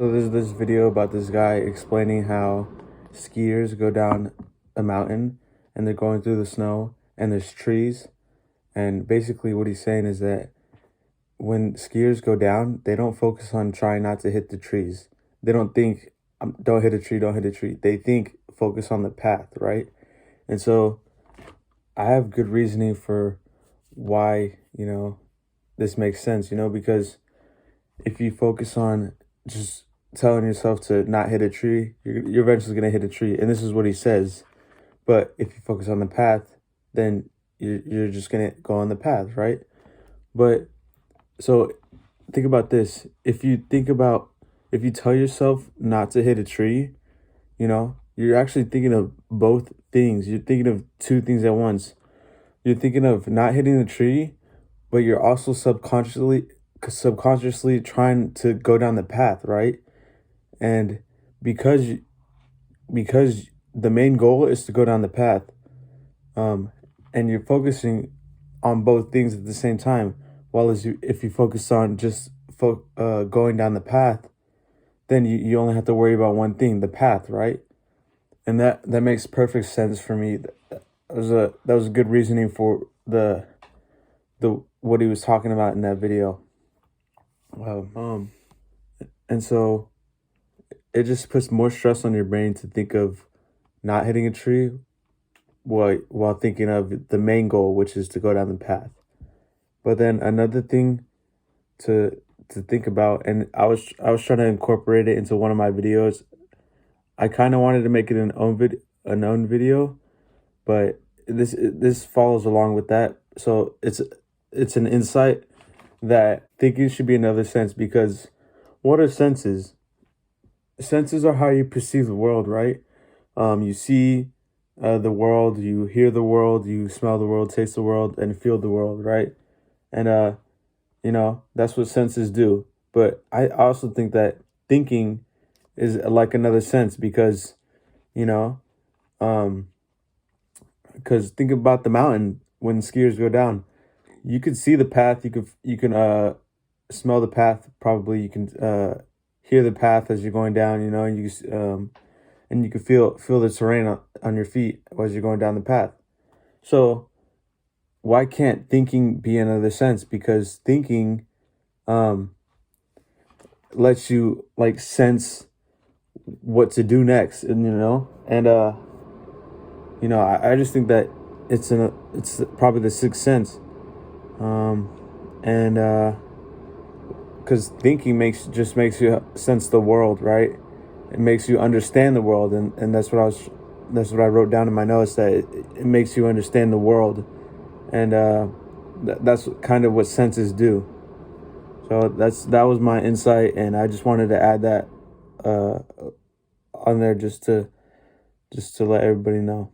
So there's this video about this guy explaining how skiers go down a mountain and they're going through the snow and there's trees. And basically what he's saying is that when skiers go down, they don't focus on trying not to hit the trees. They don't think, don't hit a tree, don't hit a tree. They think, focus on the path, right? And so I have good reasoning for why, this makes sense, because if you focus on just telling yourself to not hit a tree, you're eventually going to hit a tree. And this is what he says. But if you focus on the path, then you're just going to go on the path, right? But so think about this. If you tell yourself not to hit a tree, you're actually thinking of both things. You're thinking of two things at once. You're thinking of not hitting the tree, but you're also subconsciously trying to go down the path, right? And because the main goal is to go down the path, and you're focusing on both things at the same time, if you focus on just going down the path, then you only have to worry about one thing, the path, right? And that makes perfect sense for me. That was a good reasoning for the what he was talking about in that video. And so it just puts more stress on your brain to think of not hitting a tree while thinking of the main goal, which is to go down the path. But then another thing to think about, and I was trying to incorporate it into one of my videos. I kind of wanted to make it an own video, but this follows along with that. So it's an insight that thinking should be another sense, because what are senses? Senses are how you perceive the world, right? You see the world, you hear the world, you smell the world, taste the world, and feel the world, right? And that's what senses do. But I also think that thinking is like another sense, because because think about the mountain when skiers go down. You could see the path. You can smell the path. Probably you can hear the path as you're going down. And you can feel the terrain on your feet as you're going down the path. So why can't thinking be another sense? Because thinking lets you like sense what to do next, and I just think that it's probably the sixth sense, and because thinking makes you sense the world, right? It makes you understand the world, and that's what I wrote down in my notes, that it makes you understand the world, and that's kind of what senses do. So that was my insight, and I just wanted to add that on there just to let everybody know.